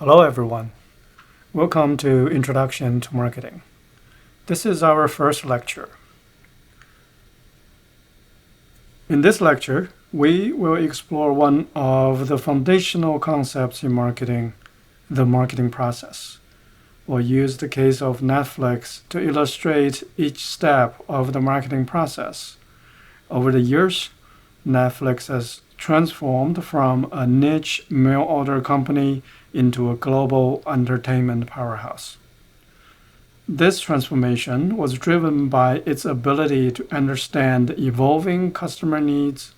Hello everyone. Welcome to Introduction to Marketing. This is our first lecture. In this lecture, we will explore one of the foundational concepts in marketing, the marketing process. We'll use the case of Netflix to illustrate each step of the marketing process. Over the years, Netflix has transformed from a niche mail-order company into a global entertainment powerhouse. This transformation was driven by its ability to understand evolving customer needs,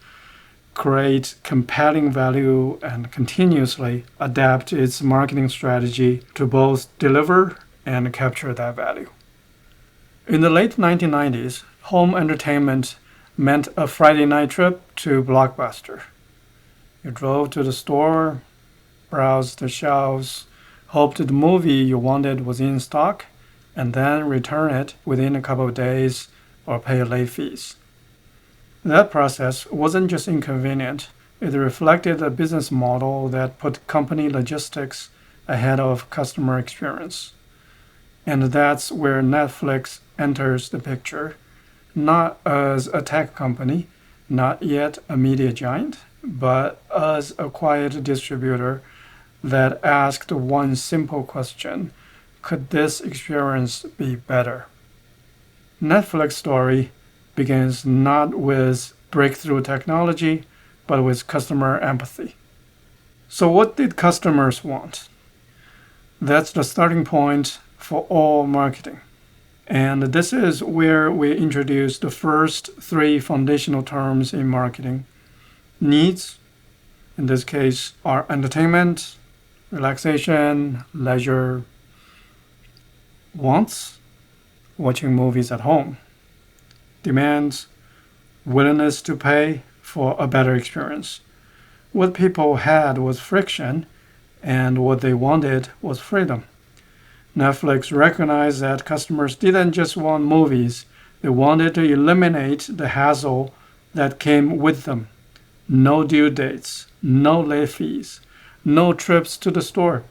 create compelling value, and continuously adapt its marketing strategy to both deliver and capture that value. In the late 1990s, home entertainment meant a Friday night trip to Blockbuster. You drove to the store, browsed the shelves, hoped the movie you wanted was in stock, and then return it within a couple of days or pay late fees. That process wasn't just inconvenient, it reflected a business model that put company logistics ahead of customer experience. And that's where Netflix enters the picture, not as a tech company, not yet a media giant, but as a quiet distributor that asked one simple question: could this experience be better? Netflix's story begins not with breakthrough technology, but with customer empathy. So what did customers want? That's the starting point for all marketing. And this is where we introduce the first three foundational terms in marketing. Needs, in this case, are entertainment, relaxation, leisure. Wants, watching movies at home. Demands, willingness to pay for a better experience. What people had was friction, and what they wanted was freedom. Netflix recognized that customers didn't just want movies, they wanted to eliminate the hassle that came with them. No due dates, no late fees, no trips to the store.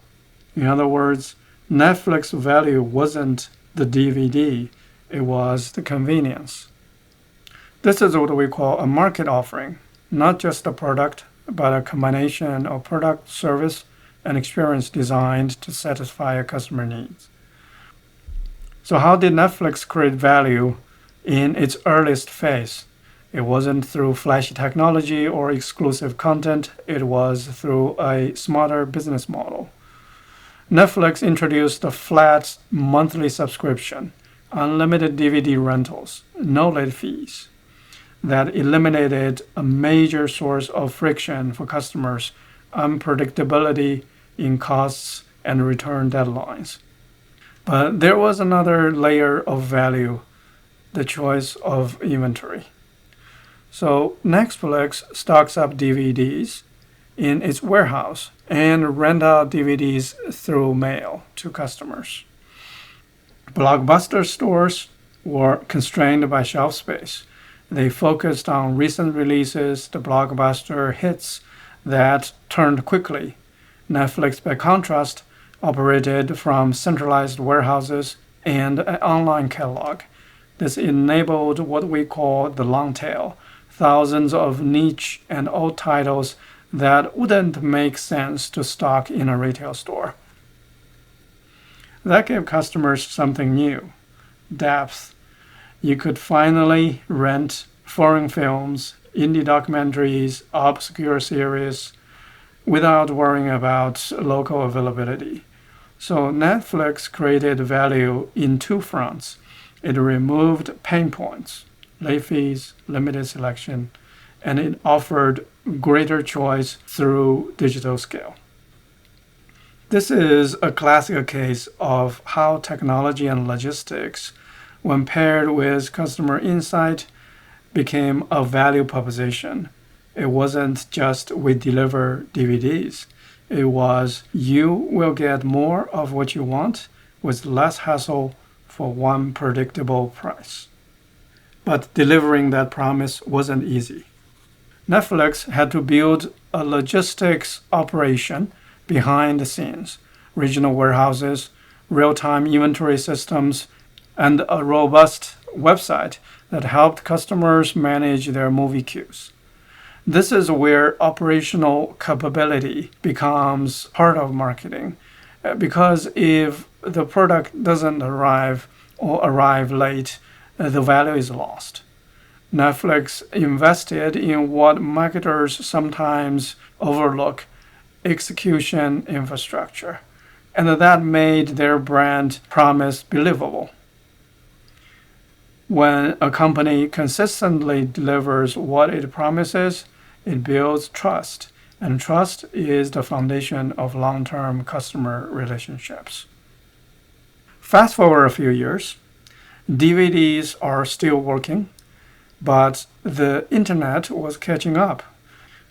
In other words, Netflix's value wasn't the DVD, it was the convenience. This is what we call a market offering, not just a product, but a combination of product, service, and experience designed to satisfy a customer needs. So how did Netflix create value in its earliest phase? It wasn't through flashy technology or exclusive content, it was through a smarter business model. Netflix introduced a flat monthly subscription, unlimited DVD rentals, no late fees. That eliminated a major source of friction for customers, unpredictability in costs and return deadlines. But there was another layer of value, the choice of inventory. So Netflix stocks up DVDs in its warehouse and rent out DVDs through mail to customers. Blockbuster stores were constrained by shelf space. They focused on recent releases, the blockbuster hits that turned quickly. Netflix, by contrast, operated from centralized warehouses and an online catalog. This enabled what we call the long tail, thousands of niche and old titles that wouldn't make sense to stock in a retail store. That gave customers something new, depth. You could finally rent foreign films, indie documentaries, obscure series, without worrying about local availability. So Netflix created value in two fronts. It removed pain points, late fees, limited selection, and it offered greater choice through digital scale. This is a classic case of how technology and logistics, when paired with customer insight, became a value proposition. It wasn't just we deliver DVDs. It was you will get more of what you want with less hassle for one predictable price. But delivering that promise wasn't easy. Netflix had to build a logistics operation behind the scenes, regional warehouses, real-time inventory systems, and a robust website that helped customers manage their movie queues. This is where operational capability becomes part of marketing. Because if the product doesn't arrive or arrive late, the value is lost. Netflix invested in what marketers sometimes overlook: execution infrastructure, and that made their brand promise believable. When a company consistently delivers what it promises, it builds trust, and trust is the foundation of long-term customer relationships. Fast forward a few years, DVDs are still working, but the internet was catching up.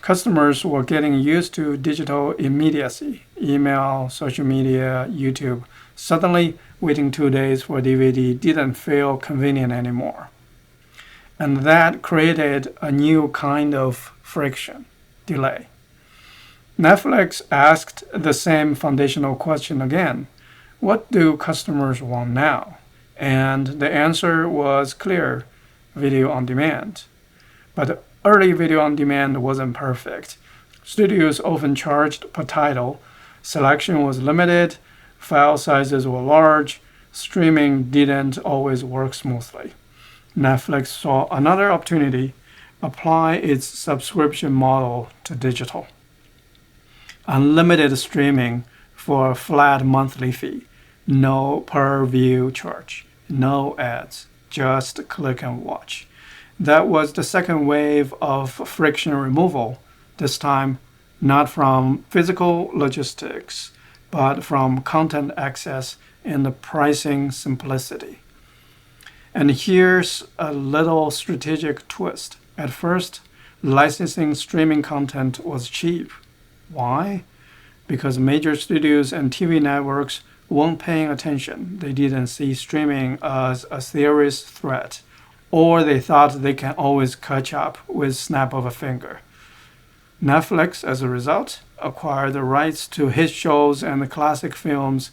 Customers were getting used to digital immediacy: email, social media, YouTube. Suddenly, waiting 2 days for a DVD didn't feel convenient anymore. And that created a new kind of friction: delay. Netflix asked the same foundational question again: what do customers want now? And the answer was clear: video on demand. But early video on demand wasn't perfect. Studios often charged per title, selection was limited, file sizes were large, streaming didn't always work smoothly. Netflix saw another opportunity: apply its subscription model to digital. Unlimited streaming for a flat monthly fee, no per view charge, no ads, just click and watch. That was the second wave of friction removal, this time not from physical logistics, but from content access and the pricing simplicity. And here's a little strategic twist. At first, licensing streaming content was cheap. Why? Because major studios and TV networks weren't paying attention. They didn't see streaming as a serious threat, or they thought they can always catch up with snap of a finger. Netflix, as a result, acquired the rights to hit shows and classic films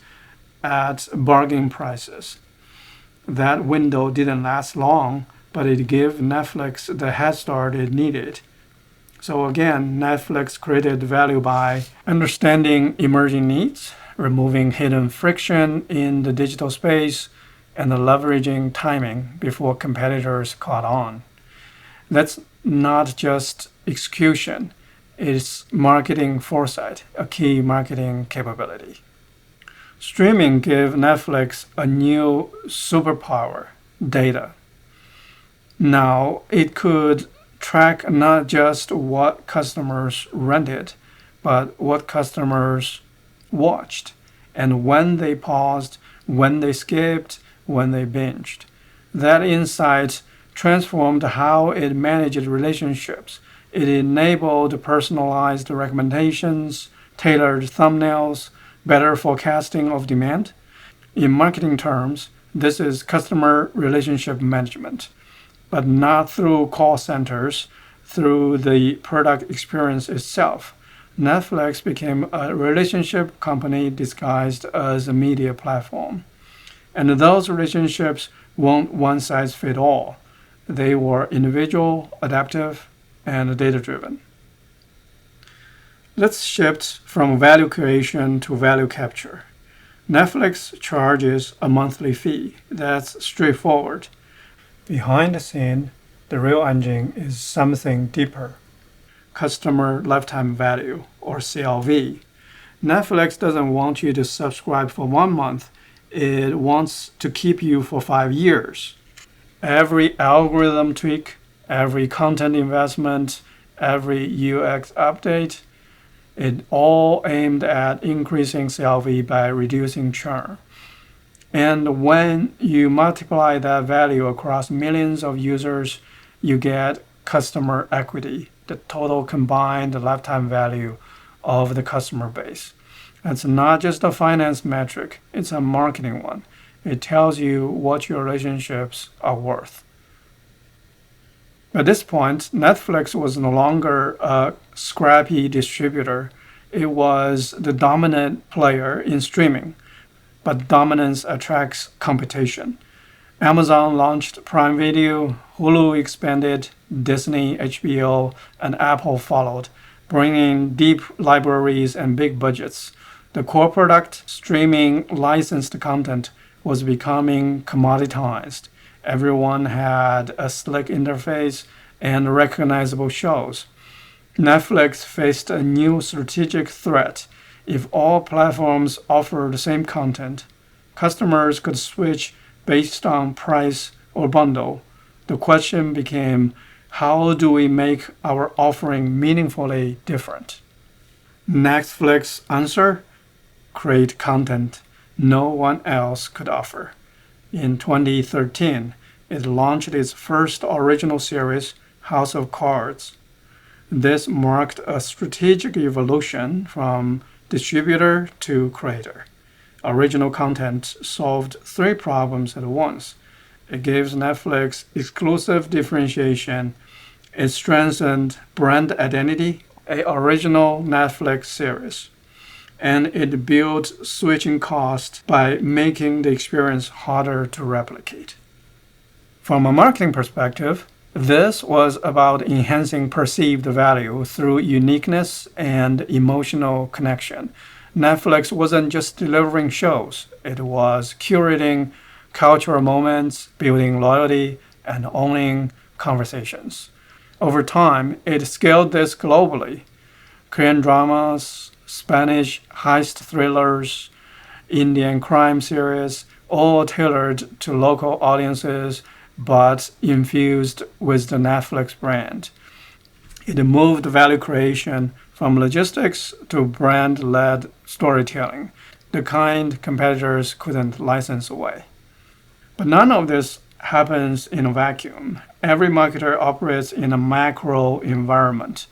at bargain prices. That window didn't last long, but it gave Netflix the head start it needed. So again, Netflix created value by understanding emerging needs, removing hidden friction in the digital space, and leveraging timing before competitors caught on. That's not just execution, it's marketing foresight, a key marketing capability. Streaming gave Netflix a new superpower: data. Now it could track not just what customers rented, but what customers watched, and when they paused, when they skipped, when they binged. That insight transformed how it managed relationships. It enabled personalized recommendations, tailored thumbnails, better forecasting of demand. In marketing terms, this is customer relationship management, but not through call centers, through the product experience itself. Netflix became a relationship company disguised as a media platform. And those relationships weren't one size fit all. They were individual, adaptive, and data-driven. Let's shift from value creation to value capture. Netflix charges a monthly fee. That's straightforward. Behind the scene, the real engine is something deeper: customer lifetime value, or CLV. Netflix doesn't want you to subscribe for 1 month. It wants to keep you for 5 years. Every algorithm tweak, every content investment, every UX update, it all aimed at increasing CLV by reducing churn. And when you multiply that value across millions of users, you get customer equity, the total combined lifetime value of the customer base. It's not just a finance metric, it's a marketing one. It tells you what your relationships are worth. At this point, Netflix was no longer a scrappy distributor. It was the dominant player in streaming, but dominance attracts competition. Amazon launched Prime Video, Hulu expanded, Disney, HBO, and Apple followed, bringing deep libraries and big budgets. The core product, streaming licensed content, was becoming commoditized. Everyone had a slick interface and recognizable shows. Netflix faced a new strategic threat. If all platforms offered the same content, customers could switch based on price or bundle. The question became, how do we make our offering meaningfully different? Netflix's answer? Create content no one else could offer. In 2013, it launched its first original series, House of Cards. This marked a strategic evolution from distributor to creator. Original content solved three problems at once. It gives Netflix exclusive differentiation. It strengthened brand identity, an original Netflix series. And it built switching costs by making the experience harder to replicate. From a marketing perspective, this was about enhancing perceived value through uniqueness and emotional connection. Netflix wasn't just delivering shows, it was curating cultural moments, building loyalty, and owning conversations. Over time, it scaled this globally. Korean dramas, Spanish heist thrillers, Indian crime series, all tailored to local audiences but infused with the Netflix brand. It moved value creation from logistics to brand-led storytelling, the kind competitors couldn't license away. But none of this happens in a vacuum. Every marketer operates in a macro environment,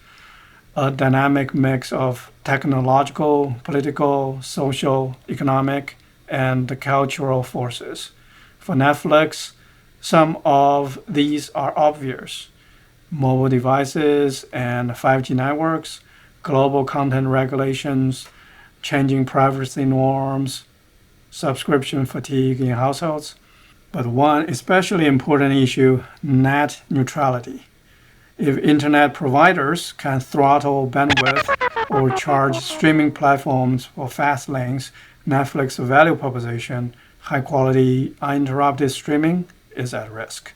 a dynamic mix of technological, political, social, economic, and cultural forces. For Netflix, some of these are obvious: mobile devices and 5G networks, global content regulations, changing privacy norms, subscription fatigue in households. But one especially important issue, net neutrality. If internet providers can throttle bandwidth or charge streaming platforms for fast lanes, Netflix's value proposition, high-quality, uninterrupted streaming, is at risk.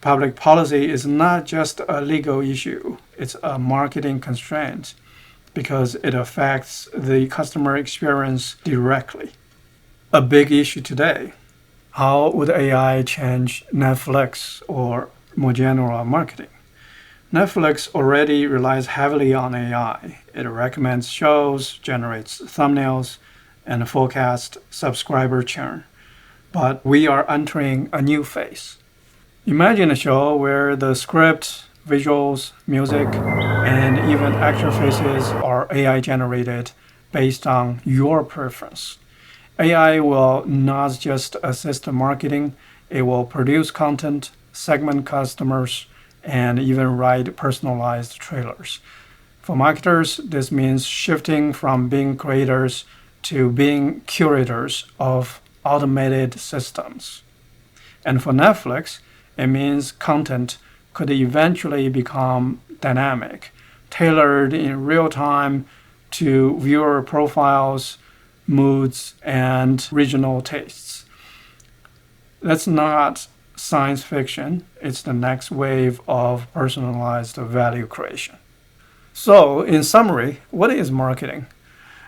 Public policy is not just a legal issue, it's a marketing constraint because it affects the customer experience directly. A big issue today: how would AI change Netflix or more general marketing? Netflix already relies heavily on AI. It recommends shows, generates thumbnails, and forecasts subscriber churn. But we are entering a new phase. Imagine a show where the script, visuals, music, and even actor faces are AI generated based on your preference. AI will not just assist marketing, it will produce content, segment customers, and even write personalized trailers. For marketers, this means shifting from being creators to being curators of automated systems. And for Netflix, it means content could eventually become dynamic, tailored in real time to viewer profiles, moods, and regional tastes. That's not science fiction, it's the next wave of personalized value creation. So, in summary, what is marketing?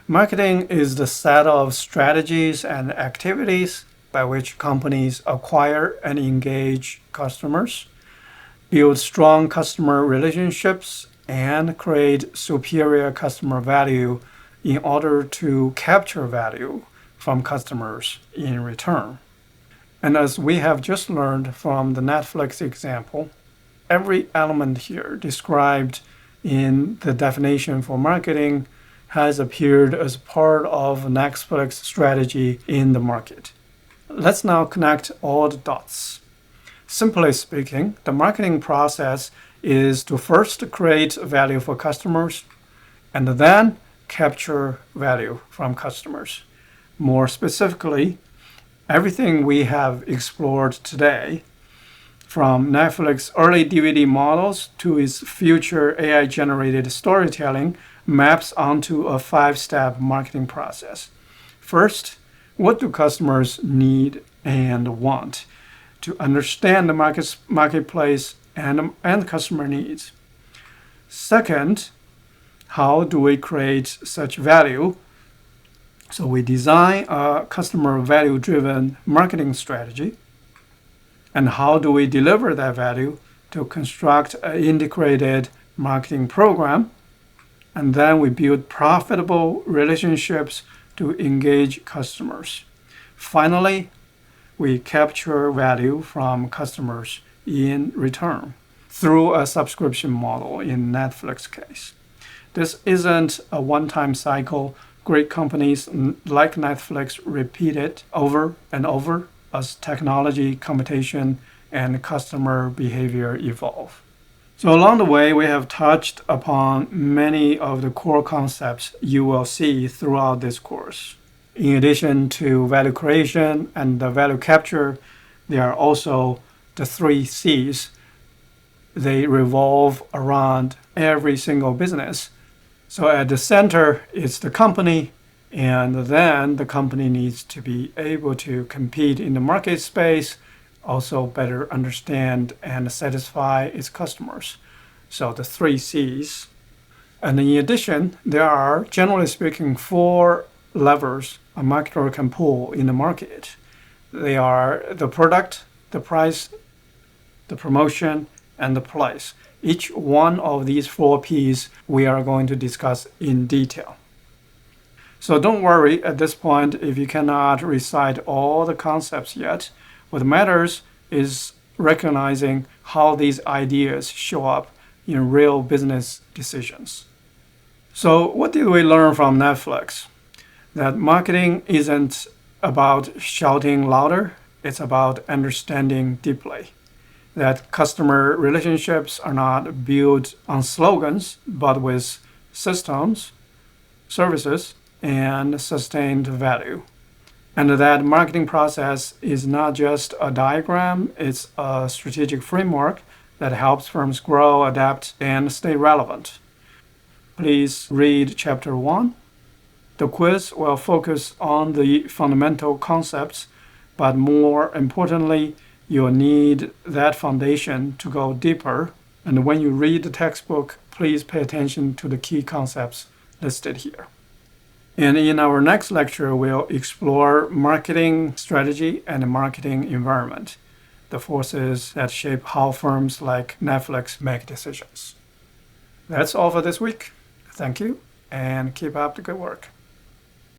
Marketing is the set of strategies and activities by which companies acquire and engage customers, build strong customer relationships, and create superior customer value in order to capture value from customers in return. And as we have just learned from the Netflix example, every element here described in the definition for marketing has appeared as part of Netflix's strategy in the market. Let's now connect all the dots. Simply speaking, the marketing process is to first create value for customers and then capture value from customers. More specifically, everything we have explored today, from Netflix early DVD models to its future AI-generated storytelling, maps onto a 5-step marketing process. First, what do customers need and want? To understand the marketplace and customer needs. Second, how do we create such value? So we design a customer value-driven marketing strategy. And how do we deliver that value? To construct an integrated marketing program. And then we build profitable relationships to engage customers. Finally, we capture value from customers in return through a subscription model in Netflix case. This isn't a one-time cycle. Great companies like Netflix repeat it over and over as technology, competition, and customer behavior evolve. So along the way, we have touched upon many of the core concepts you will see throughout this course. In addition to value creation and the value capture, there are also the 3 C's. They revolve around every single business. So at the center is the company, and then the company needs to be able to compete in the market space, also better understand and satisfy its customers. So the 3 C's. And in addition, there are, generally speaking, 4 levers a marketer can pull in the market. They are the product, the price, the promotion, and the place. Each one of these 4 P's we are going to discuss in detail. So don't worry at this point if you cannot recite all the concepts yet. What matters is recognizing how these ideas show up in real business decisions. So what did we learn from Netflix? That marketing isn't about shouting louder, it's about understanding deeply. That customer relationships are not built on slogans, but with systems, services, and sustained value. And that marketing process is not just a diagram, it's a strategic framework that helps firms grow, adapt, and stay relevant. Please read Chapter 1. The quiz will focus on the fundamental concepts, but more importantly, you'll need that foundation to go deeper. And when you read the textbook, please pay attention to the key concepts listed here. And in our next lecture, we'll explore marketing strategy and marketing environment, the forces that shape how firms like Netflix make decisions. That's all for this week. Thank you, and keep up the good work.